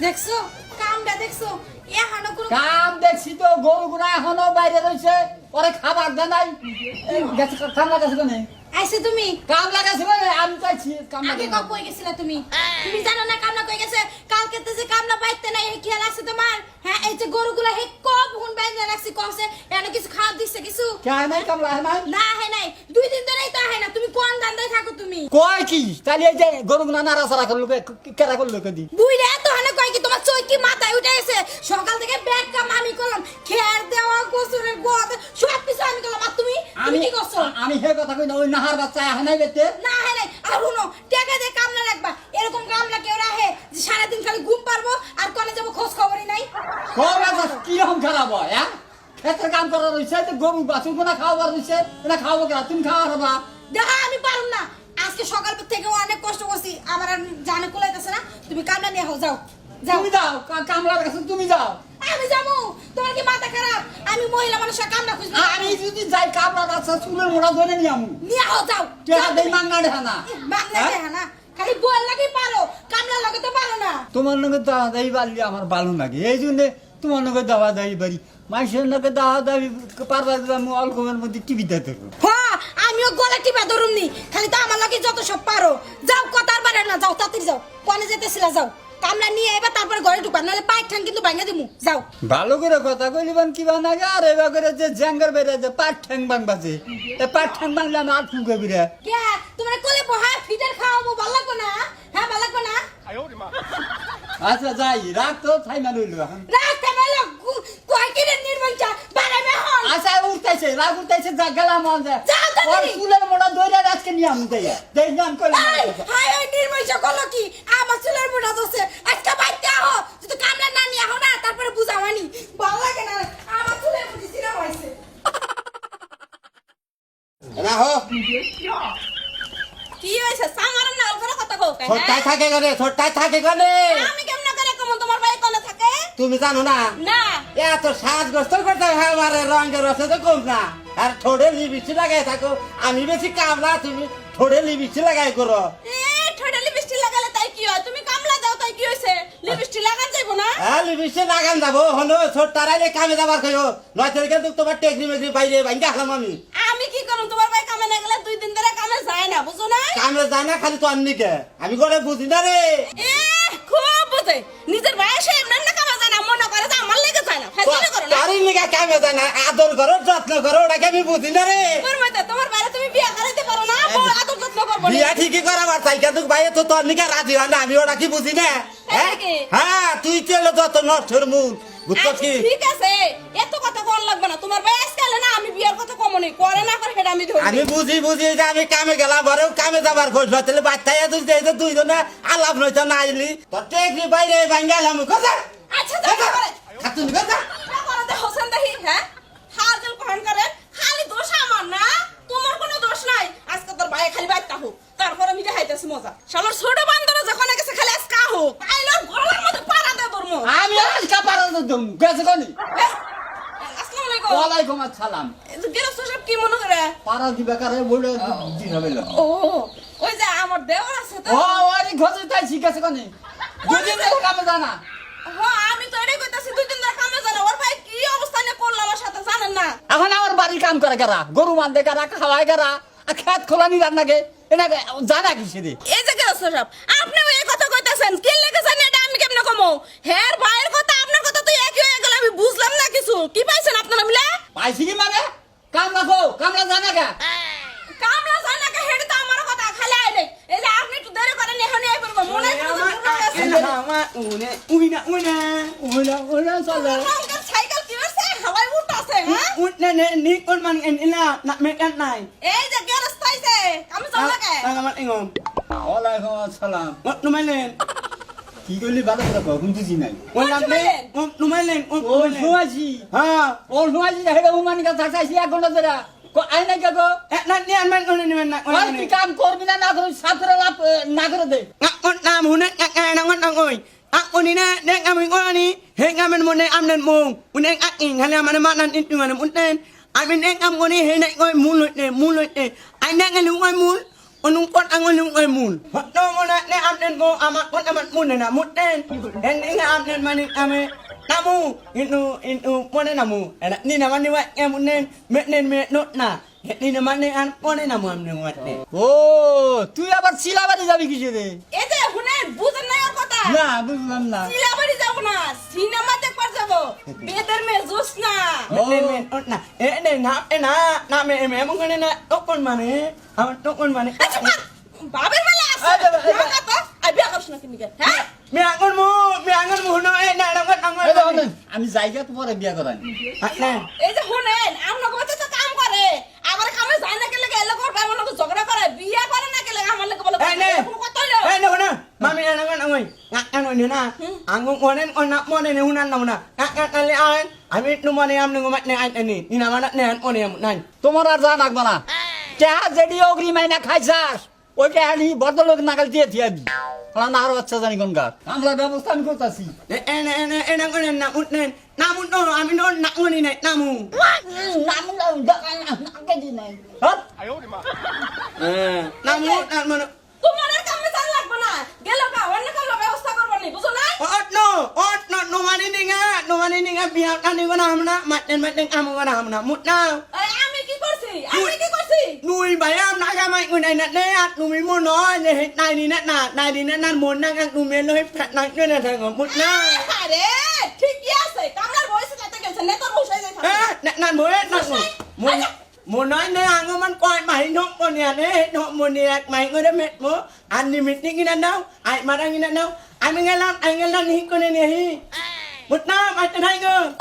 দেখছো কামটা দেখছো এখানে কোনো কাম দেখছি তো গরুগুলা এখনো বাইরে রয়েছে ওরে খাবার দে নাই গেছে কাম লাগাছে কোনে আইছে তুমি কাম লাগাছে কোনে আমি চাইছি কাম আগে লাগাছে কই গেছিলা তুমি তুমি জানো না কামলা কই গেছে কালকে তো যে কামলা বাইতে নাই এই খেয়াল আছে তোমার হ্যাঁ এই যে গরুগুলা হে কব হুন বাইতে রাখছি কইছে এনে কিছু খাওয়া দিছে কিছু কে নাই কাম লাগে নাই না হে নাই 2 দিন ধরেই তো হে না তুমি কোন দান্দায় থাকো তুমি কয় কি তাহলে এই যে গরুগুলা নাড়াচাড়া করলো কেরা করলো কদি বুইরা তো হানে কয় কি তোমার চই কি মাথায় উঠে গেছে সকাল থেকে ব্যাগ কাম আমি করলাম খেয়ার দেওয়া গোসরের গোদ সব কিছু আমি করলাম আর তুমি কি করছো আমি হে কথা কই না ওই নাহার বাচ্চা এখন নাই বেতে না হে নাই আর হুনো টাকা দিয়ে কামলা রাখবা এরকম কামলা কেউ রাখে যে সারা দিন খালি ঘুম পারবো আর কোনে যাব খোঁজ খবরই নাই কবে কি রকম খারাপ হয় হ্যাঁ ক্ষেতের কাম করা রইছে তো গরু বাছুর কোনা খাওয়াবার রইছে না খাওয়াবো কেন তুমি খাওয়া হবা দেখা আমি পারুম না আজকে সকাল থেকে অনেক কষ্ট করছি আমার আর জানে কুলাইতেছে না তুমি কামলা নিয়ে হও যাও যাও তুমি যাও কামলার কাছে তুমি যাও আমি যাবো তোমার কি মাথা খারাপ আমি মহিলা মানুষের কামলা খুঁজবো আমি যদি যাই কামলার বাচ্চা চুলের মোড়া ধরে নিয়ে আমু নিয়ে হও যাও টাকা দেই মাঙ্গা দেখা না বাংলা দেখা না খালি বল লাগি পারো কামলা লাগে তো পারো না তোমার লগে দাওয়া দাই বাড়লি আমার ভালো লাগে এই জন্য তোমার লগে দাওয়া দাই বাড়ি মানুষের লগে দাওয়া দাই পারবার আমি অল্পের মধ্যে টিভি দেখতে হ্যাঁ আমিও গলা টিপা ধরুমনি খালি তো আমার লাগে যত সব পারো যাও কথার বারে না যাও তাড়াতাড়ি যাও কোনে যেতেছিলা যাও কামলা নিয়ে এবার তারপর ঘরে ঢুকবা নাহলে পাইক ঠান কিন্তু ভাঙা দিমু যাও ভালো করে কথা কইলিবান কি বানাগে আর এবার করে যে জ্যাঙ্গার বেড়ে যে পাট ঠ্যাং বাংবাছে এ পাট ঠ্যাং বাংলে আমি আর ফুকে বিরে কে তোমার কোলে বহা ফিটার খাওয়াবো ভালো লাগবে না হ্যাঁ ভালো লাগবে না আচ্ছা যাই রাখ তো থাই না লইলো এখন রাখতে মেলো কয় কিরে নির্বংশা বাড়াবে হল আচ্ছা উঠতেছে রাগ উঠতেছে যা গেলাম যা যাও ওর তাড়াতাড়ি চুলের মোড়া ধরে আজকে নিয়ে আমি দেই দেই নাম কইলাম হাই হাই ওই নির্বংশা করলো কি আমার চুলের মোটা দোছে আজকে বাইতে আহো যদি কামলা না নিয়ে আহো না তারপরে বুঝাওয়ানি ভালো লাগে না আমার চুলের মুঠি ছিঁড়া হইছে রাহো কি হইছে সামার না করে কথা কও কেন ছোট্টাই থাকে গনে আমি কেমন করে কম তোমার ভাই কোলে থাকে তুমি জানো না না এত সাজগ্রস্ত করতে হয় আমার রঙের রসে তো কম না আর থোড়ে লিপস্টিক লাগাই থাকো আমি বেশি কামলা তুমি থোড়ে লিপস্টিক লাগাই করো এ ঠোঁটে লিপস্টিক লাগালে তাই কি হয় তুমি কামলা দাও তাই কি হইছে লিপস্টিক লাগান যাইবো না হ্যাঁ লিপস্টিক লাগান যাবো হলো ছোট্টারাইলে কামে যাবার কইও নয়তো কিন্তু তোমার টেকনি মেকনি বাইরে বাইঙ্গা খেলাম আমি কি করব তোমার ভাই কামে না গেলে 2 দিন ধরে কামে যায় না বুঝো না কামে যায় না খালি তো আননিকে আমি করে বুঝি না রে এ খুব বুঝে নিজের বয়সে এমন না কামে যায় না মনে করে যে আমার লেগে যায় না ফাজলামি করো না তারই নিকে কামে যায় না আদর করো যত্ন করো ওটাকে আমি বুঝি না রে তোর মতে তোমার বাইরে তুমি বিয়ে করাইতে পারো না বউ আদর যত্ন করবো না বিয়া ঠিকই করাবার চাই কিন্তু ভাই তো তোর নিকে রাজি হয় না আমি ওটা কি বুঝি না হ্যাঁ? নাকি? হ্যাঁ তুই চলো যত নষ্টের মূল বুঝছো আচ্ছা, কি ঠিক আছে এত কথা কোন লাগবে না তোমার ভাই আজকাল না আমি বিয়ের কথা কমনি করে না করে সেটা আমি ধরি আমি বুঝি যে আমি কামে গেলাম বড় কামে যাবার খোঁজ তাহলে বাচ্চাই তুই যে দুইজনে আলাপ নইতো না আইলি তোর টেকনি বাইরে ভাঙ্গালাম কথা আচ্ছা দেখা করে খাতুন কথা করে দে হোসেন দেখি হ্যাঁ হাজল কোহন করে খালি দোষ আমার না তোমার কোনো দোষ নাই আজকে তোর ভাই খালি বাইতা হোক তারপর আমি দেখাইতেছি মজা শালার ছোট বান্দর যখন গেছে খালি আজকা হোক আইলো গলার মধ্যে পাড়া দে তোর মুখ আমি আজকে পারা দম গেছে কোনি আসসালামু আলাইকুম ওয়ালাইকুম আসসালাম গেরস্ত সব কি মনে করে পারা দিবে কারে বলে দিবে ও ওই যে আমার দেওর আছে তো ও ওরে ঘরে তাই শিখাছে কোনি দুদিন ধরে কামে জানা হ্যাঁ আমি তো এটাই কইতাছি 2 দিন ধরে কামে জানা ওর ভাই কি অবস্থা নিয়ে করলো আমার সাথে জানেন না এখন আমার বাড়ির কাম করে কারা গরু বান্ধে কারা খাওয়ায় কারা আর খেত খোলানি রান্নাকে এটা জানা কি সেদি এই যে গেরস্ত সব আপনি এই কথা কইতাছেন কি লেগে জানি এটা আমি কেমনে কমো হের ভাইয়ের কথা আপনার কথা তো একই হয়ে গেল আমি বুঝলাম না কিছু কি পাইছেন আপনারা মিলে পাইছি কি মানে কামলা কো কামলা জানা কে কামলা জানা কে হেড তো আমার কথা খালি আইলে এই যে আপনি একটু দেরি করেন এখন এই করব মনে ওলা চলে সাইকেল কি হইছে হাওয়ায় উঠতাছে হ্যাঁ এই যে গেরস্ত আইছে আমি চল লাগে ওয়ালাইকুম আসসালাম কি করলি ভালো করে কখন বুঝি নাই ও শুয়াছি ও শুয়াছি হেডা উমানি কা থাকাইছি 1 ঘন্টা ধরে আই নাই গো কি কাম করবি না না করে সাথরে লাভ না করে দে Aku ni nak dek kami kau ni, heng kami mana amnen mung, unek aking kali mana mana itu mana munten, kami dek kami kau ni heng dek kau mulut ni, ay dek kau kau mul, unung pot angin kau mul, no mana dek amnen go amat pun amat mun na muten en inga amnen manik ame namu itu pone namu ni nama ni wat amunen menen me not na ni nama ni an pone namu amnen wat ne ও তুই আবার শিলাবাড়ি যাবি কিসে রে এই যে শুনেন বুঝেন না ওর কথা না বুঝলাম না সিলাবাড়ি যাব না সিনেমা দেখবার যাব বেদের মে জোস না menen me not na na me mungkin na tokon mane amat tokon mane আচ্ছা বাবার মেলা আছে না তো আই বিয়া করছ না কিনি হ্যাঁ me angon mu no na angon এই দেখুন, আমি জায়গা তো পরে বিয়া করাই na এই যে শুনেন আমরা বাচ্চা তো কাম করে আমার কামে যায় না গেলে গেলে করবে আমার লোক ঝগড়া করে বিয়া করে না গেলে আমার লোক বলে কোনো কথা হইলো na mami angon angon ni na angon monen on monen hunan na na ali an ami nu mane am nu mat ne ani ni na mana ne an on am nan তোমার আর যা লাগবে না টেহা যেডি অগ্রি মাইনা খাইছাস ওই টেহানি বদলোক নাগাল দিয়ে দিয়াবি ওরা না আরো বাচ্চা জানি কোনকার আমরা ব্যবস্থা আমি করতেছি angon na muten namun no ami no nak ngoni na namu namu namun তোমার আর কামে জান লাগবে না গেলো কা অন্য কাম ব্যবস্থা করব নি বুঝো না no mani ninga biar ani gona hamna maten am gona hamna mutna এই আমি কি করছি nui bayam na ga mai ngai na ne at nui mo no ne nai ni na mon na ga nui lo phat na ne na thang mutna আরে ঠিকই আছে কামলার বয়সে যেতে গেছে নে তোর বসে যাই na mo nói nè anh man coi mày nó con nhà nè nó mo nè mày ngồi đó mệt mo anh đi mệt đi đâu ai mà đang đi đâu anh nghe lan hi con này nè hi một năm anh thấy ngơ